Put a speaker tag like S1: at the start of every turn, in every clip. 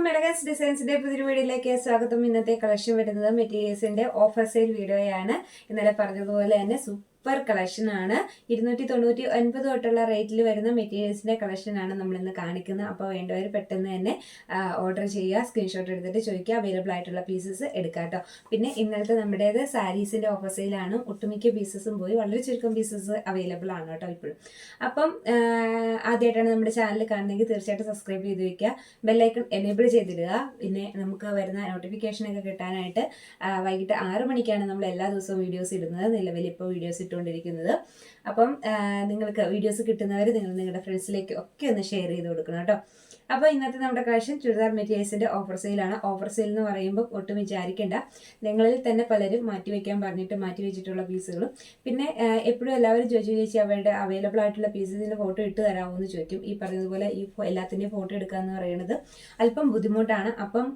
S1: മെലഗൻസ് ഡിസൈൻസിന്റെ പുതിയ വീഡിയോയിലേക്ക് സ്വാഗതം. ഇന്നത്തെ കളക്ഷൻ വരുന്നത് മെറ്റീരിയൽസിന്റെ ഓഫർ സെയിൽ വീഡിയോയാണ്. ഇന്നലെ പറഞ്ഞതുപോലെ തന്നെ സൂപ്പർ കളക്ഷൻ ആണ്. 299 തൊട്ടുള്ള റേറ്റിൽ വരുന്ന മെറ്റീരിയൽസിന്റെ കളക്ഷൻ ആണ് നമ്മൾ ഇന്ന് കാണിക്കുന്നത്. അപ്പോൾ വേണ്ടവർ പെട്ടെന്ന് തന്നെ ഓർഡർ ചെയ്യുക, സ്ക്രീൻഷോട്ട് എടുത്തിട്ട് ചോദിക്കുക, അവൈലബിൾ ആയിട്ടുള്ള പീസസ് എടുക്കാം കേട്ടോ. പിന്നെ ഇന്നലത്തെ നമ്മുടേത് സാരീസിന്റെ ഓഫർ സെയിലാണ്. ഒട്ടുമിക്ക പീസസും പോയി, വളരെ ചുരുക്കം പീസസ് അവൈലബിൾ ആണ് കേട്ടോ ഇപ്പോഴും. അപ്പം ആദ്യമായിട്ടാണ് നമ്മുടെ ചാനൽ കാണുന്നതെങ്കിൽ തീർച്ചയായിട്ടും സബ്സ്ക്രൈബ് ചെയ്ത് വയ്ക്കുക, ബെല്ലൈക്കൺ എനേബിൾ ചെയ്തിടുക. പിന്നെ നമുക്ക് വരുന്ന നോട്ടിഫിക്കേഷനൊക്കെ കിട്ടാനായിട്ട് വൈകിട്ട് 6 മണിക്കാണ് നമ്മൾ എല്ലാ ദിവസവും വീഡിയോസ് ഇടുന്നത്. നിലവിൽ ഇപ്പോൾ വീഡിയോസ് ഇട്ടുകൊണ്ടിരിക്കുന്നത്. അപ്പം നിങ്ങൾക്ക് വീഡിയോസ് കിട്ടുന്നവർ നിങ്ങൾ നിങ്ങളുടെ ഫ്രണ്ട്സിലേക്ക് ഒക്കെ ഒന്ന് ഷെയർ ചെയ്ത് കൊടുക്കണം കേട്ടോ. അപ്പോൾ ഇന്നത്തെ നമ്മുടെ കളക്ഷൻ ചുരിദാർ മെറ്റീരിയൽസിന്റെ ഓഫർ സെയിലാണ്. ഓഫർ സെയിൽ എന്ന് പറയുമ്പോൾ ഒട്ടും വിചാരിക്കേണ്ട, നിങ്ങളിൽ തന്നെ പലരും മാറ്റിവെക്കാൻ പറഞ്ഞിട്ട് മാറ്റിവെച്ചിട്ടുള്ള പീസുകളും, പിന്നെ എപ്പോഴും എല്ലാവരും ചോദിച്ചു അവരുടെ അവൈലബിൾ ആയിട്ടുള്ള പീസസിന്റെ ഫോട്ടോ ഇട്ട് തരാമോ എന്ന് ചോദിക്കും. ഈ പറയുന്നതുപോലെ ഈ എല്ലാത്തിൻ്റെയും ഫോട്ടോ എടുക്കുക എന്ന് പറയുന്നത് അല്പം ബുദ്ധിമുട്ടാണ്. അപ്പം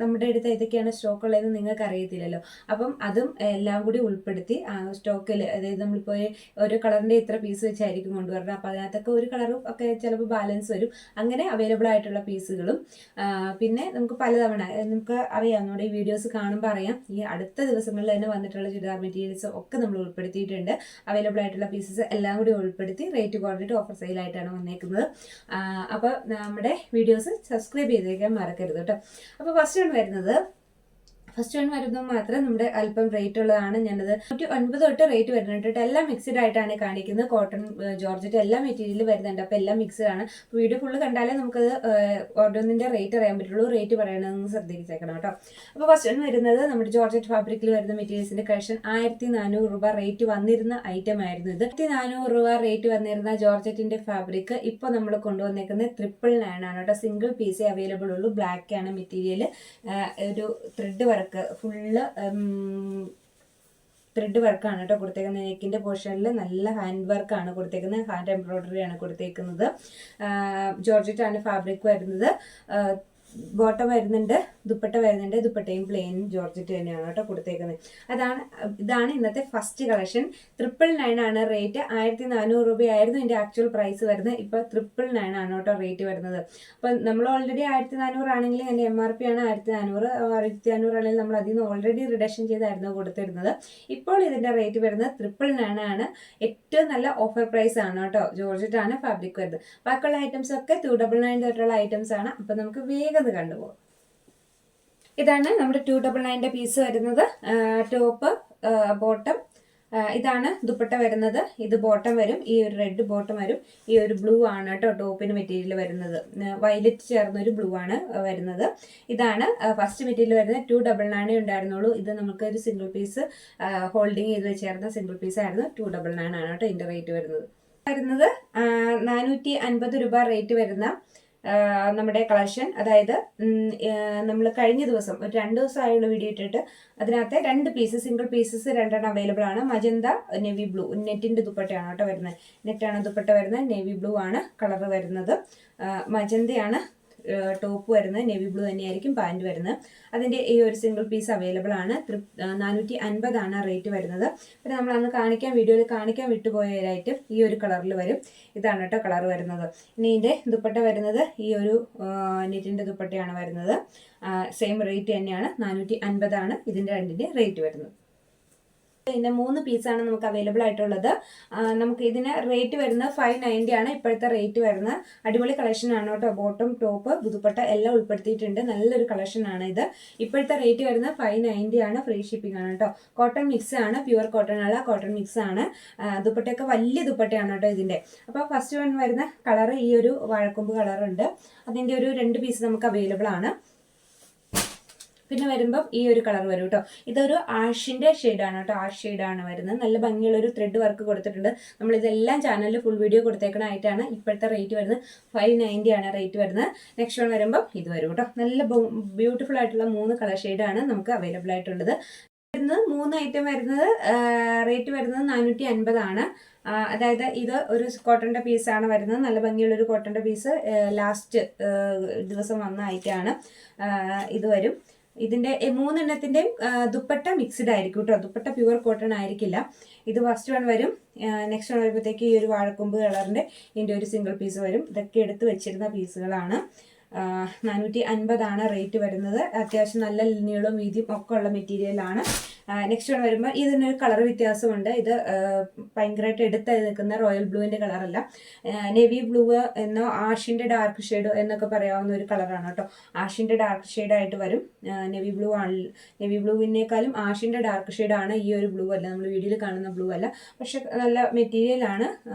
S1: നമ്മുടെ അടുത്ത് ഏതൊക്കെയാണ് സ്റ്റോക്ക് ഉള്ളതെന്ന് നിങ്ങൾക്ക് അറിയത്തില്ലല്ലോ. അപ്പം അതും എല്ലാം കൂടി ഉൾപ്പെടുത്തി സ്റ്റോക്കിൽ, അതായത് നമ്മളിപ്പോൾ ഓരോ കളറിന്റെ ഇത്ര പീസ് വെച്ചായിരിക്കും കൊണ്ടുവരുന്നത്. അപ്പം അതിനകത്തൊക്കെ ഒരു കളറും ഒക്കെ ചിലപ്പോൾ ബാലൻസ് വരും. അങ്ങനെ അവൈലബിൾ ആയിട്ടുള്ള പീസുകളും പിന്നെ നമുക്ക് പലതവണ നമുക്ക് അറിയാം, നമ്മുടെ ഈ വീഡിയോസ് കാണുമ്പോൾ അറിയാം, ഈ അടുത്ത ദിവസങ്ങളിൽ തന്നെ വന്നിട്ടുള്ള ചുരിദാർ മെറ്റീരിയൽസ് ഒക്കെ നമ്മൾ ഉൾപ്പെടുത്തിയിട്ടുണ്ട്. അവൈലബിൾ ആയിട്ടുള്ള പീസസ് എല്ലാം കൂടി ഉൾപ്പെടുത്തി റേറ്റ് കുറഞ്ഞിട്ട് ഓഫർ സെയിലായിട്ടാണ് വന്നേക്കുന്നത്. അപ്പോൾ നമ്മുടെ വീഡിയോസ് സബ്സ്ക്രൈബ് ചെയ്തേക്കാൻ മറക്കരുത് കേട്ടോ. അപ്പോൾ ഫസ്റ്റ് വൺ വരുന്നത് മാത്രം നമ്മുടെ അല്പം റേറ്റ് ഉള്ളതാണ്. ഞാനത് 109 തൊട്ട് റേറ്റ് വരുന്നുണ്ട്. എല്ലാം മിക്സ്ഡ് ആയിട്ടാണ് കാണിക്കുന്നത്. കോട്ടൺ, ജോർജറ്റ് എല്ലാം മെറ്റീരിയൽ വരുന്നുണ്ട്. അപ്പോൾ എല്ലാം മിക്സ്ഡ് ആണ്. വീഡിയോ ഫുള്ള് കണ്ടാലേ നമുക്കത് ഓരോന്നിന്റെ റേറ്റ് അറിയാൻ പറ്റുള്ളൂ. റേറ്റ് പറയണമെന്ന് ശ്രദ്ധിച്ചേക്കണം കേട്ടോ. അപ്പോൾ ഫസ്റ്റ് വൺ വരുന്നത് നമ്മുടെ ജോർജറ്റ് ഫാബ്രിക്കിൽ വരുന്ന മെറ്റീരിയൽസിന്റെ കളക്ഷൻ 1400 രൂപ റേറ്റ് വന്നിരുന്ന ഐറ്റം ആയിരുന്നു ഇത്. 1400 രൂപ റേറ്റ് വന്നിരുന്ന ജോർജറ്റിന്റെ ഫാബ്രിക് ഇപ്പോൾ നമ്മൾ കൊണ്ടുവന്നേക്കുന്നത് 999 ആണ് കേട്ടോ. സിംഗിൾ പീസേ അവൈലബിൾ ഉള്ളൂ. ബ്ലാക്ക് ആണ് മെറ്റീരിയൽ. ഒരു ത്രെഡ് വർക്ക്, ഫുള്ള് ത്രെഡ് വർക്കാണ് കേട്ടോ കൊടുത്തേക്കുന്നത്. നെക്കിന്റെ പോർഷനിൽ നല്ല ഹാൻഡ് വർക്കാണ് കൊടുത്തേക്കുന്നത്. ഹാൻഡ് എംബ്രോയിഡറി ആണ് കൊടുത്തേക്കുന്നത്. ജോർജറ്റ് ആണ് ഫാബ്രിക് വരുന്നത്. ബോട്ടം വരുന്നുണ്ട്, ദുപ്പട്ട വരുന്നുണ്ട്. ദുപ്പട്ടയും പ്ലെയിൻ ജോർജറ്റ് തന്നെയാണ് കേട്ടോ കൊടുത്തേക്കുന്നത്. ഇതാണ് ഇന്നത്തെ ഫസ്റ്റ് കളക്ഷൻ. 999 ആണ് റേറ്റ്. 1400 രൂപയായിരുന്നു ഇതിന്റെ ആക്ച്വൽ പ്രൈസ് വരുന്നത്. ഇപ്പൊ 999 ആണ് കേട്ടോ റേറ്റ് വരുന്നത്. അപ്പൊ നമ്മൾ ഓൾറെഡി 1400 ആണെങ്കിൽ എന്റെ MRP ആണ് 1400. 1400 ആണെങ്കിൽ നമ്മൾ അതിൽ നിന്ന് ഓൾറെഡി റിഡക്ഷൻ ചെയ്തായിരുന്നു കൊടുത്തിരുന്നത്. ഇപ്പോൾ ഇതിന്റെ റേറ്റ് വരുന്നത് 999 ആണ്. ഏറ്റവും നല്ല ഓഫർ പ്രൈസ് ആണ് കേട്ടോ. ജോർജറ്റ് ആണ് ഫാബ്രിക് വരുന്നത്. ബാക്കിയുള്ള ഐറ്റംസ് ഒക്കെ 299 തൊട്ടുള്ള ഐറ്റംസ് ആണ്. അപ്പൊ നമുക്ക് വേഗം കണ്ടുപോകും. ഇതാണ് നമ്മുടെ 299 പീസ് വരുന്നത്. Top, bottom. ഇതാണ് ദുപ്പട്ട വരുന്നത്. ഇത് ബോട്ടം വരും. ഈ ഒരു റെഡ് ബോട്ടം വരും. ഈ ഒരു ബ്ലൂ ആണ് കേട്ടോ ടോപ്പിന് മെറ്റീരിയൽ വരുന്നത്. വയലറ്റ് ചേർന്ന ഒരു ബ്ലൂ ആണ് വരുന്നത്. ഇതാണ് ഫസ്റ്റ് മെറ്റീരിയൽ വരുന്നത്. 299 ഉണ്ടായിരുന്നുള്ളൂ. ഇത് നമുക്ക് ഒരു സിംഗിൾ പീസ് ഹോൾഡിങ് ചെയ്ത് വെച്ചേർന്ന സിംഗിൾ പീസ് ആയിരുന്നു. 299 ആണ് കേട്ടോ ഇതിന്റെ റേറ്റ് വരുന്നത്. 450 രൂപ റേറ്റ് വരുന്ന നമ്മുടെ കളക്ഷൻ. അതായത് നമ്മൾ കഴിഞ്ഞ ദിവസം ഒരു 2 ദിവസമായുള്ള വീഡിയോ ഇട്ടിട്ട് അതിനകത്ത് 2 പീസ്, സിംഗിൾ പീസസ് 2 അവൈലബിൾ ആണ്. Magenta, navy blue. നെറ്റിന്റെ ദുപ്പട്ടയാണ് കേട്ടോ വരുന്നത്. നെറ്റാണ് ദുപ്പട്ട വരുന്നത്. നേവി ബ്ലൂ ആണ് കളർ വരുന്നത്. മജന്തയാണ് ടോപ്പ് വരുന്നത്. നേവി ബ്ലൂ തന്നെയായിരിക്കും പാൻറ് വരുന്നത്. അതിന്റെ ഈ ഒരു സിംഗിൾ പീസ് അവൈലബിൾ ആണ്. 450 ആണ് റേറ്റ് വരുന്നത്. പിന്നെ നമ്മൾ അന്ന് വീഡിയോയിൽ കാണിക്കാൻ വിട്ടുപോയതായിട്ട് ഈ ഒരു കളറിൽ വരും. ഇതാണ് കേട്ടോ കളർ വരുന്നത്. ഇനി ഇതിന്റെ ദുപ്പട്ട വരുന്നത് ഈ ഒരു നെറ്റിന്റെ ദുപ്പട്ടയാണ് വരുന്നത്. സെയിം റേറ്റ് തന്നെയാണ്. 450 ആണ് ഇതിന്റെ രണ്ടിന്റെ റേറ്റ് വരുന്നത്. ഇതിന്റെ 3 പീസാണ് നമുക്ക് അവൈലബിൾ ആയിട്ടുള്ളത്. നമുക്ക് ഇതിന് റേറ്റ് വരുന്നത് 590 ആണ് ഇപ്പോഴത്തെ റേറ്റ് വരുന്നത്. അടിപൊളി കളക്ഷൻ ആണ് കേട്ടോ. ബോട്ടം, ടോപ്പ്, ദുപ്പട്ട എല്ലാം ഉൾപ്പെടുത്തിയിട്ടുണ്ട്. നല്ലൊരു കളക്ഷൻ ആണ് ഇത്. ഇപ്പോഴത്തെ റേറ്റ് വരുന്നത് 590 ആണ്. ഫ്രീ ഷിപ്പിംഗ് ആണ് കേട്ടോ. കോട്ടൺ മിക്സ് ആണ്, പ്യുവർ കോട്ടൺ അല്ല, കോട്ടൺ മിക്സ് ആണ്. ദുപ്പട്ടയൊക്കെ വലിയ ദുപ്പട്ടയാണ് കേട്ടോ ഇതിന്റെ. അപ്പോൾ ഫസ്റ്റ് വൺ വരുന്ന കളർ ഈ ഒരു വാഴക്കൊമ്പ് കളറുണ്ട്. അതിന്റെ ഒരു 2 പീസ് നമുക്ക് അവൈലബിൾ ആണ്. പിന്നെ വരുമ്പം ഈ ഒരു കളർ വരും കേട്ടോ. ഇതൊരു ആഷിന്റെ ഷെയ്ഡാണ് കേട്ടോ. ആഷ് ഷെയ്ഡാണ് വരുന്നത്. നല്ല ഭംഗിയുള്ള ഒരു ത്രെഡ് വർക്ക് കൊടുത്തിട്ടുണ്ട്. നമ്മൾ ഇതെല്ലാം ചാനലിൽ ഫുൾ വീഡിയോ കൊടുത്തേക്കണായിട്ടാണ്. ഇപ്പോഴത്തെ റേറ്റ് വരുന്നത് 590 ആണ് റേറ്റ് വരുന്നത്. നെക്സ്റ്റ് വൺ വരുമ്പം ഇത് വരും കേട്ടോ. നല്ല ബ്യൂട്ടിഫുൾ ആയിട്ടുള്ള 3 കളർ ഷെയ്ഡാണ് നമുക്ക് അവൈലബിൾ ആയിട്ടുള്ളത്. 3 ഐറ്റം വരുന്നത് റേറ്റ് വരുന്നത് 450 ആണ്. അതായത് ഇത് ഒരു കോട്ടന്റെ പീസാണ് വരുന്നത്. നല്ല ഭംഗിയുള്ള ഒരു കോട്ടന്റെ പീസ്. ലാസ്റ്റ് ദിവസം വന്ന ഐറ്റമാണ്. ഇത് വരും. ഇതിന്റെ 3 എണ്ണത്തിന്റെയും ദുപ്പട്ട മിക്സ്ഡ് ആയിരിക്കും കേട്ടോ. ദുപ്പട്ട പ്യുവർ കോട്ടൺ ആയിരിക്കില്ല. ഇത് ഫസ്റ്റ് വൺ വരും. നെക്സ്റ്റ് വൺ വരുമ്പോഴത്തേക്ക് ഈ ഒരു വാഴക്കൊമ്പ് കളറിന്റെ ഇതിന്റെ ഒരു സിംഗിൾ പീസ് വരും. ഇതൊക്കെ എടുത്ത് വെച്ചിരുന്ന പീസുകളാണ്. 450 റേറ്റ് വരുന്നത്. അത്യാവശ്യം നല്ല നീളവും വീതിയും ഒക്കെ ഉള്ള മെറ്റീരിയലാണ്. നെക്സ്റ്റ് വൺ വരുമ്പോൾ ഇതിനൊരു കളർ വ്യത്യാസമുണ്ട്. ഇത് ഭയങ്കരമായിട്ട് എടുത്തായി നിൽക്കുന്ന റോയൽ ബ്ലൂവിൻ്റെ കളറല്ല, നേവി ബ്ലൂ എന്നോ ആഷിൻ്റെ ഡാർക്ക് ഷെയ്ഡോ എന്നൊക്കെ പറയാവുന്ന ഒരു കളറാണ് കേട്ടോ. ആഷിൻ്റെ ഡാർക്ക് ഷെയ്ഡായിട്ട് വരും. നേവി ബ്ലൂവിനേക്കാളും ആഷിൻ്റെ ഡാർക്ക് ഷെയ്ഡാണ് ഈ ഒരു ബ്ലൂ അല്ല, നമ്മൾ വീഡിയോയിൽ കാണുന്ന ബ്ലൂ അല്ല, പക്ഷെ നല്ല മെറ്റീരിയലാണ്.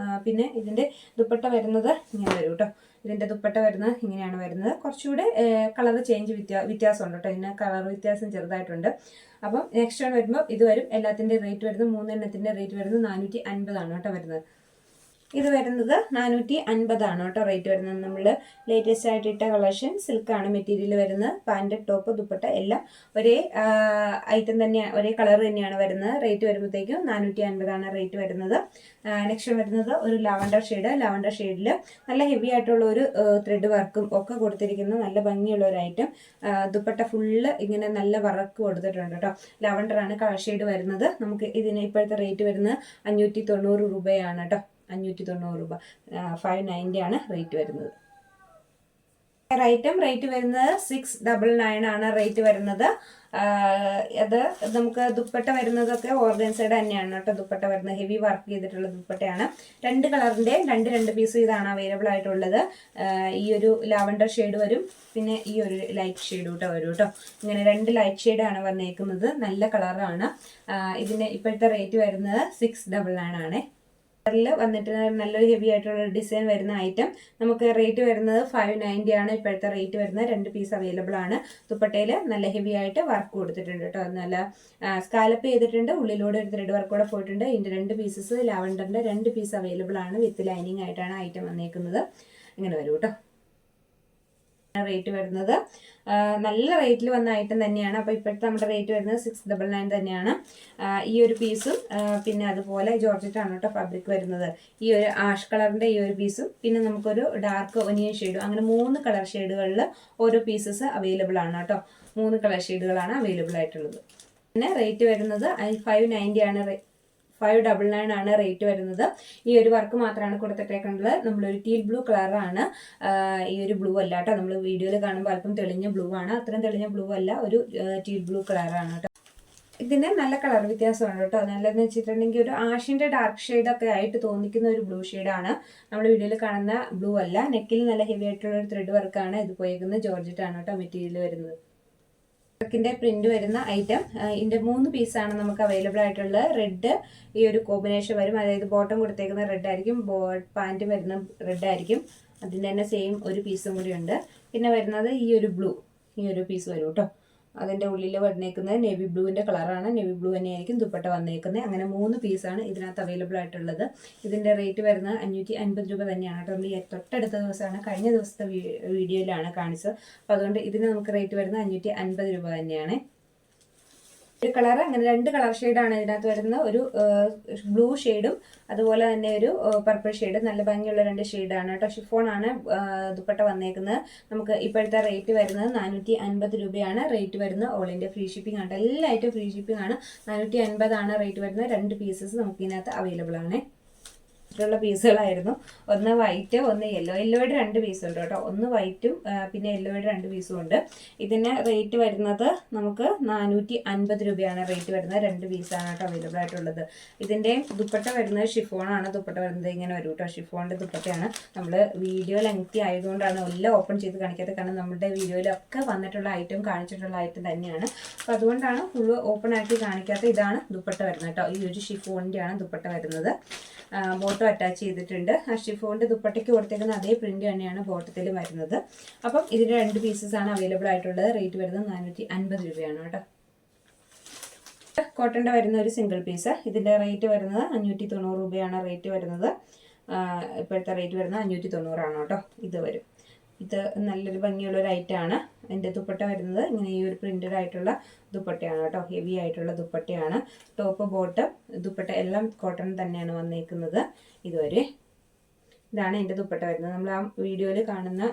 S1: പിന്നെ ഇതിൻ്റെ ദുപ്പട്ട വരുന്നത് ഇങ്ങനെ വരും കേട്ടോ. ഇതിൻ്റെ ദുപ്പട്ട വരുന്നത് ഇങ്ങനെയാണ് വരുന്നത്. കുറച്ചുകൂടെ കളർ ചേഞ്ച് വ്യത്യാസമുണ്ട് കേട്ടോ. ഇതിന് കളർ വ്യത്യാസം ചെറുതായിട്ടുണ്ട്. അപ്പം നെക്സ്റ്റ് വൺ വരുമ്പോൾ ഇത് വരും. എല്ലാത്തിൻ്റെ റേറ്റ് വരുന്നത് 3 എണ്ണത്തിൻ്റെ റേറ്റ് വരുന്നത് 450 കേട്ടോ വരുന്നത്. ഇത് വരുന്നത് 450 കേട്ടോ റേറ്റ് വരുന്നത്. നമ്മൾ ലേറ്റസ്റ്റ് ആയിട്ട് ഇട്ട കളക്ഷൻ സിൽക്കാണ് മെറ്റീരിയൽ വരുന്നത്. പാൻറ്, ടോപ്പ്, ദുപ്പട്ട എല്ലാം ഒരേ ഐറ്റം തന്നെയാണ്, ഒരേ കളർ തന്നെയാണ് വരുന്നത്. റേറ്റ് വരുമ്പോഴത്തേക്കും 450 റേറ്റ് വരുന്നത്. നെക്സ്റ്റ് വരുന്നത് ഒരു ലാവണ്ടർ ഷെയ്ഡ്. ലാവണ്ടർ ഷെയ്ഡിൽ നല്ല ഹെവി ആയിട്ടുള്ള ഒരു ത്രെഡ് വർക്കും ഒക്കെ കൊടുത്തിരിക്കുന്ന നല്ല ഭംഗിയുള്ള ഒരു ഐറ്റം. ദുപ്പട്ട ഫുള്ള് ഇങ്ങനെ നല്ല വർക്ക് കൊടുത്തിട്ടുണ്ട് കേട്ടോ. ലാവണ്ടറാണ് കളർ ഷെയ്ഡ് വരുന്നത്. നമുക്ക് ഇതിന് ഇപ്പോഴത്തെ റേറ്റ് വരുന്നത് 590 രൂപയാണ് കേട്ടോ. 590 രൂപ, 590 റേറ്റ് വരുന്നത്. റേറ്റ് വരുന്നത് 699 റേറ്റ് വരുന്നത്. അത് നമുക്ക് ദുപ്പട്ട വരുന്നതൊക്കെ ഓർഗൻസൈഡ് തന്നെയാണ് കേട്ടോ. ദുപ്പട്ട വരുന്നത് ഹെവി വർക്ക് ചെയ്തിട്ടുള്ള ദുപ്പട്ടയാണ്. 2 കളറിൻ്റെ 2 പീസ് ഇതാണ് അവൈലബിൾ ആയിട്ടുള്ളത്. ഈ ഒരു ലാവണ്ടർ ഷെയ്ഡ് വരും, പിന്നെ ഈ ഒരു ലൈറ്റ് ഷെയ്ഡ് കൂട്ടോ വരും കേട്ടോ. ഇങ്ങനെ 2 ലൈറ്റ് ഷെയ്ഡാണ് വന്നേക്കുന്നത്. നല്ല കളറാണ്. ഇതിന് ഇപ്പോഴത്തെ റേറ്റ് വരുന്നത് 699 ആണ്. വന്നിട്ട് നല്ലൊരു ഹെവി ആയിട്ടുള്ള ഡിസൈൻ വരുന്ന ഐറ്റം. നമുക്ക് റേറ്റ് വരുന്നത് 590 ആണ് ഇപ്പോഴത്തെ റേറ്റ് വരുന്നത്. 2 പീസ് അവൈലബിൾ ആണ്. ദുപ്പട്ടയിൽ നല്ല ഹെവി ആയിട്ട് വർക്ക് കൊടുത്തിട്ടുണ്ട് കേട്ടോ. നല്ല സ്കാലപ്പ് ചെയ്തിട്ടുണ്ട്. ഉള്ളിലൂടെ ഒരു ത്രെഡ് വർക്ക് കൂടെ പോയിട്ടുണ്ട്. ഇതിൻ്റെ 2 പീസസ് ലാവണ്ടറിൻ്റെ 2 പീസ് അവൈലബിൾ ആണ്. വിത്ത് ലൈനിങ് ആയിട്ടാണ് ഐറ്റം വന്നേക്കുന്നത്. ഇങ്ങനെ വരും കേട്ടോ. റേറ്റ് വരുന്നത് നല്ല റേറ്റിൽ വന്ന ഐറ്റം തന്നെയാണ്. അപ്പോൾ ഇപ്പോഴത്തെ നമ്മുടെ റേറ്റ് വരുന്നത് 699 തന്നെയാണ്. ഈ ഒരു പീസും പിന്നെ അതുപോലെ ജോർജറ്റാണ് കേട്ടോ ഫാബ്രിക് വരുന്നത്. ഈ ഒരു ആഷ് കളറിൻ്റെ ഈ ഒരു പീസും പിന്നെ നമുക്കൊരു ഡാർക്ക് ഒനിയൻ ഷെയ്ഡും, അങ്ങനെ 3 കളർ ഷെയ്ഡുകളിൽ ഓരോ പീസസ് അവൈലബിൾ ആണ് കേട്ടോ. 3 കളർ ഷെയ്ഡുകളാണ് അവൈലബിൾ ആയിട്ടുള്ളത്. പിന്നെ റേറ്റ് വരുന്നത് 599 ആണ് റേറ്റ് വരുന്നത്. ഈ ഒരു വർക്ക് മാത്രമാണ് കൊടുത്തിട്ടേക്കുന്നത്. നമ്മളൊരു ടീൽ ബ്ലൂ കളറാണ്. ഈ ഒരു ബ്ലൂ അല്ല കേട്ടോ. നമ്മൾ വീഡിയോയിൽ കാണുമ്പോൾ അല്പം തെളിഞ്ഞ ബ്ലൂ ആണ്. അത്രയും തെളിഞ്ഞ ബ്ലൂ അല്ല, ഒരു ടീൽ ബ്ലൂ കളറാണ് കേട്ടോ. ഇതിന് നല്ല കളർ വ്യത്യാസമാണ് കേട്ടോ. നല്ലതെന്ന് വെച്ചിട്ടുണ്ടെങ്കിൽ ഒരു ആഷിൻ്റെ ഡാർക്ക് ഷെയ്ഡൊക്കെ ആയിട്ട് തോന്നിക്കുന്ന ഒരു ബ്ലൂ ഷെയ്ഡാണ്. നമ്മൾ വീഡിയോയിൽ കാണുന്ന ബ്ലൂ അല്ല. നെക്കിൽ നല്ല ഹെവി ആയിട്ടുള്ള ഒരു ത്രെഡ് വർക്കാണ് ഇത് പോയിരിക്കുന്നത്. ജോർജറ്റാണ് കേട്ടോ മെറ്റീരിയൽ വരുന്നത്. വർക്കിൻ്റെ പ്രിന്റ് വരുന്ന ഐറ്റം. ഇതിൻ്റെ 3 പീസാണ് നമുക്ക് അവൈലബിൾ ആയിട്ടുള്ളത്. റെഡ് ഈ ഒരു കോമ്പിനേഷൻ വരും. അതായത് ബോട്ടം കൊടുത്തേക്കുന്ന റെഡ് ആയിരിക്കും, പാൻറ് വരുന്ന റെഡ് ആയിരിക്കും. അതിൻ്റെ തന്നെ സെയിം ഒരു പീസും കൂടി ഉണ്ട്. പിന്നെ വരുന്നത് ഈ ഒരു ബ്ലൂ, ഈ ഒരു പീസ് വരും കേട്ടോ. അതിൻ്റെ ഉള്ളിൽ വന്നേക്കുന്നത് നേവി ബ്ലൂവിൻ്റെ കളറാണ്. നേവി ബ്ലൂ തന്നെയായിരിക്കും ദുപ്പട്ട വന്നേക്കുന്നത്. അങ്ങനെ 3 പീസാണ് ഇതിനകത്ത് അവൈലബിൾ ആയിട്ടുള്ളത്. ഇതിൻ്റെ റേറ്റ് വരുന്നത് 550 രൂപ തന്നെയാണ് കേട്ടോ. നമ്മൾ തൊട്ടടുത്ത ദിവസമാണ്, കഴിഞ്ഞ ദിവസത്തെ വീഡിയോയിലാണ് കാണിച്ചത്. അപ്പോൾ അതുകൊണ്ട് ഇതിന് നമുക്ക് റേറ്റ് വരുന്നത് 550 രൂപ തന്നെയാണ്. ഒരു കളർ, അങ്ങനെ 2 കളർ ഷെയ്ഡാണ് ഇതിനകത്ത് വരുന്നത്. ഒരു ബ്ലൂ ഷെയ്ഡും അതുപോലെ തന്നെ ഒരു പർപ്പിൾ ഷെയ്ഡ്. നല്ല ഭംഗിയുള്ള 2 ഷെയ്ഡാണ് കേട്ടോ. ഷിഫോണാണ് ദുപ്പട്ട വന്നേക്കുന്നത്. നമുക്ക് ഇപ്പോഴത്തെ റേറ്റ് വരുന്നത് 450 രൂപയാണ് റേറ്റ് വരുന്നത്. ഓൾ ഇന്ത്യ ഫ്രീ ഷിപ്പിംഗ് ആണ്. എല്ലാ ഐറ്റം ഫ്രീ ഷിപ്പിംഗ് ആണ്. 450 റേറ്റ് വരുന്നത്. 2 പീസസ് നമുക്ക് ഇതിനകത്ത് അവൈലബിൾ ആണ്. ുള്ള പീസുകളായിരുന്നു. ഒന്ന് വൈറ്റ്, ഒന്ന് യെല്ലോ. യെല്ലോയുടെ 2 പീസ് ഉണ്ട് കേട്ടോ. ഒന്ന് വൈറ്റും പിന്നെ യെല്ലോയുടെ 2 പീസും ഉണ്ട്. ഇതിന് റേറ്റ് വരുന്നത് നമുക്ക് 450 രൂപയാണ് റേറ്റ് വരുന്നത്. 2 പീസാണ് കേട്ടോ അവൈലബിൾ ആയിട്ടുള്ളത്. ഇതിൻ്റെ ദുപ്പട്ട വരുന്നത് ഷിഫോണാണ്. ദുപ്പട്ട വരുന്നത് ഇങ്ങനെ വരും കേട്ടോ. ഷിഫോണിൻ്റെ ദുപ്പട്ടയാണ്. നമ്മൾ വീഡിയോ ലെങ്തി ആയതുകൊണ്ടാണ് എല്ലാം ഓപ്പൺ ചെയ്ത് കാണിക്കാത്തത്. കാരണം നമ്മുടെ വീഡിയോയിലൊക്കെ വന്നിട്ടുള്ള ഐറ്റം കാണിച്ചിട്ടുള്ള ഐറ്റം തന്നെയാണ്. അപ്പോൾ അതുകൊണ്ടാണ് ഫുള്ള് ഓപ്പൺ ആക്കി കാണിക്കാത്തത്. ഇതാണ് ദുപ്പട്ട വരുന്നത് കേട്ടോ. ഈ ഒരു ഷിഫോണിൻ്റെയാണ് ദുപ്പട്ട വരുന്നത്. ബോട്ടം അറ്റാച്ച് ചെയ്തിട്ടുണ്ട്. ആ ഷിഫോണിൻ്റെ ദുപ്പട്ടയ്ക്ക് കൊടുത്തേക്കുന്ന അതേ പ്രിന്റ് തന്നെയാണ് ബോട്ടത്തിലും വരുന്നത്. അപ്പം ഇതിൻ്റെ 2 പീസസ് ആണ് അവൈലബിൾ ആയിട്ടുള്ളത്. റേറ്റ് വരുന്നത് 450 രൂപയാണ് കേട്ടോ. കോട്ടൻ്റെ വരുന്ന ഒരു സിംഗിൾ പീസ്. ഇതിൻ്റെ റേറ്റ് വരുന്നത് 590 രൂപയാണ് റേറ്റ് വരുന്നത്. ഇപ്പോഴത്തെ റേറ്റ് വരുന്നത് 590 ആണ് കേട്ടോ. ഇത് വരും. ഇത് നല്ലൊരു ഭംഗിയുള്ള ഒരു ഐറ്റമാണ്. എൻ്റെ ദുപ്പട്ട വരുന്നത് ഇങ്ങനെ ഈ ഒരു പ്രിന്റഡ് ആയിട്ടുള്ള ദുപ്പട്ടയാണ് കേട്ടോ. ഹെവി ആയിട്ടുള്ള ദുപ്പട്ടയാണ്. ടോപ്പ് ബോട്ടം ദുപ്പട്ട എല്ലാം കോട്ടൺ തന്നെയാണ് വന്നേക്കുന്നത്. ഇതുവരെ ഇതാണ് എൻ്റെ ദുപ്പട്ട വരുന്നത്. നമ്മൾ ആ വീഡിയോയിൽ കാണുന്ന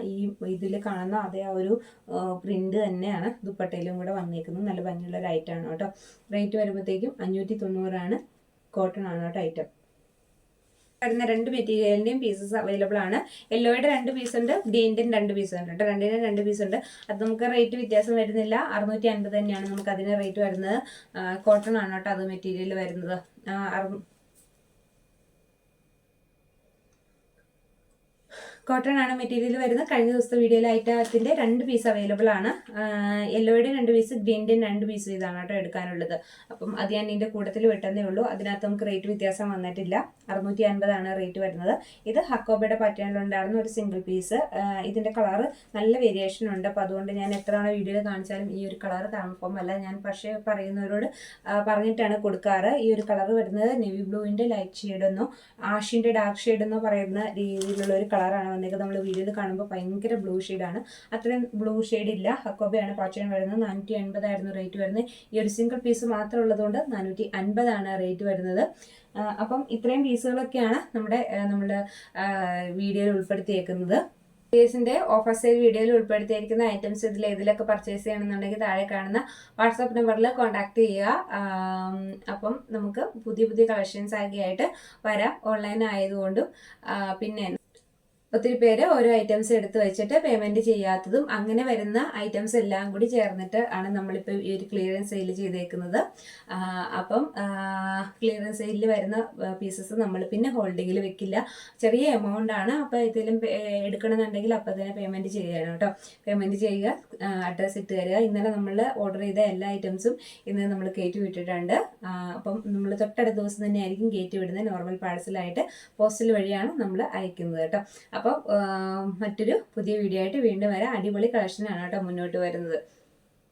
S1: ഇതിൽ കാണുന്ന അതേ ആ ഒരു പ്രിന്റ് തന്നെയാണ് ദുപ്പട്ടയിലും കൂടെ വന്നേക്കുന്നത്. നല്ല ഭംഗിയുള്ള ഒരു ഐറ്റമാണ് കേട്ടോ. റേറ്റ് വരുമ്പോഴത്തേക്കും 590 കോട്ടൺ ആണ് കേട്ടോ ഐറ്റം. വരുന്ന 2 മെറ്റീരിയലിൻ്റെയും പീസസ് അവൈലബിൾ ആണ്. യെല്ലോയുടെ 2 പീസ് ഉണ്ട്, ഗ്രീൻ്റെയും 2 പീസ് ഉണ്ട് കേട്ടോ. രണ്ടിനും 2 പീസ് ഉണ്ട്. അത് നമുക്ക് റേറ്റ് വ്യത്യാസം വരുന്നില്ല. 650 തന്നെയാണ് നമുക്ക് അതിന് റേറ്റ് വരുന്നത്. കോട്ടൺ ആണ് കേട്ടോ അത് മെറ്റീരിയൽ വരുന്നത്. കോട്ടൺ ആണ് മെറ്റീരിയൽ വരുന്നത്. കഴിഞ്ഞ ദിവസത്തെ വീഡിയോയിൽ ഐറ്റത്തിന്റെ 2 പീസ് അവൈലബിൾ ആണ്. യെല്ലോയുടെ 2 പീസ്, ഗ്രീൻ്റെയും 2 പീസ് ഇതാണ് കേട്ടോ എടുക്കാനുള്ളത്. അപ്പം അത് ഞാൻ ഇതിന്റെ കൂട്ടത്തിൽ വിട്ടതേ ഉള്ളൂ. അതിനകത്ത് നമുക്ക് റേറ്റ് വ്യത്യാസം വന്നിട്ടില്ല. 650 ആണ് റേറ്റ് വരുന്നത്. ഇത് ഹക്കോബയുടെ പാറ്റേണിലുണ്ടായിരുന്ന ഒരു സിംഗിൾ പീസ്. ഇതിന്റെ കളർ നല്ല വേരിയേഷൻ ഉണ്ട്. അപ്പോൾ അതുകൊണ്ട് ഞാൻ എത്ര തവണ വീഡിയോയിൽ കാണിച്ചാലും ഈ ഒരു കളർ കൺഫേം അല്ല. ഞാൻ പക്ഷേ പറയുന്നവരോട് പറഞ്ഞിട്ടാണ് കൊടുക്കാറ്. ഈ ഒരു കളർ വരുന്നത് നേവി ബ്ലൂവിന്റെ ലൈറ്റ് ഷെയ്ഡെന്നോ ആഷിന്റെ ഡാർക്ക് ഷെയ്ഡെന്നോ പറയുന്ന രീതിയിലുള്ള ഒരു കളറാണ് വന്നേക്കുന്നത്. നമ്മൾ വീഡിയോയിൽ കാണുമ്പോൾ ഭയങ്കര ബ്ലൂ ഷെയ്ഡാണ്. അത്രയും ബ്ലൂ ഷെയ്ഡ് ഇല്ല. ഹക്കോബയാണ് പാറ്റേൺ വരുന്നത്. 450 ആയിരുന്നു റേറ്റ് വരുന്നത്. ഈ ഒരു സിംഗിൾ പീസ് മാത്രം ഉള്ളതുകൊണ്ട് 450 ആണ് റേറ്റ് വരുന്നത്. അപ്പം ഇത്രയും പീസുകളൊക്കെയാണ് നമ്മുടെ വീഡിയോയിൽ ഉൾപ്പെടുത്തിയേക്കുന്നത്. ന്റെ ഓഫർ സെയിൽ വീഡിയോയിൽ ഉൾപ്പെടുത്തിയിരിക്കുന്ന ഐറ്റംസ് ഇതിലൊക്കെ പർച്ചേസ് ചെയ്യണമെന്നുണ്ടെങ്കിൽ താഴെ കാണുന്ന വാട്സാപ്പ് നമ്പറിൽ കോൺടാക്ട് ചെയ്യുക. അപ്പം നമുക്ക് പുതിയ പുതിയ കളക്ഷൻസ് ഒക്കെ ആയിട്ട് വരാം. ഓൺലൈൻ ആയതുകൊണ്ടും പിന്നെ ഒത്തിരി പേര് ഓരോ ഐറ്റംസ് എടുത്ത് വെച്ചിട്ട് പേയ്മെന്റ് ചെയ്യാത്തതും അങ്ങനെ വരുന്ന ഐറ്റംസ് എല്ലാം കൂടി ചേർന്നിട്ട് ആണ് നമ്മളിപ്പോൾ ഈ ഒരു ക്ലിയറൻസ് സെയിൽ ചെയ്തേക്കുന്നത്. അപ്പം ക്ലിയറൻസ് സെയിലിൽ വരുന്ന പീസസ് നമ്മൾ പിന്നെ ഹോൾഡിങ്ങിൽ വെക്കില്ല. ചെറിയ എമൗണ്ട് ആണ്. അപ്പോൾ ഇതിലും എടുക്കണമെന്നുണ്ടെങ്കിൽ അപ്പോൾ തന്നെ പേയ്മെന്റ് ചെയ്യണം കേട്ടോ. പേയ്മെന്റ് ചെയ്യുക, അഡ്രസ്സ് ഇട്ട് തരിക. ഇന്നലെ നമ്മൾ ഓർഡർ ചെയ്ത എല്ലാ ഐറ്റംസും ഇന്ന് നമ്മൾ കയറ്റി വിട്ടിട്ടുണ്ട്. അപ്പം നമ്മൾ തൊട്ടടുത്ത ദിവസം തന്നെ ആയിരിക്കും കയറ്റി വിടുന്നത്. നോർമൽ പാഴ്സലായിട്ട് പോസ്റ്റൽ വഴിയാണ് നമ്മൾ അയക്കുന്നത് കേട്ടോ. അപ്പോൾ മറ്റൊരു പുതിയ വീഡിയോ ആയിട്ട് വീണ്ടും വരാം. അടിപൊളി കളക്ഷനാണ് കേട്ടോ മുന്നോട്ട് വരുന്നത്.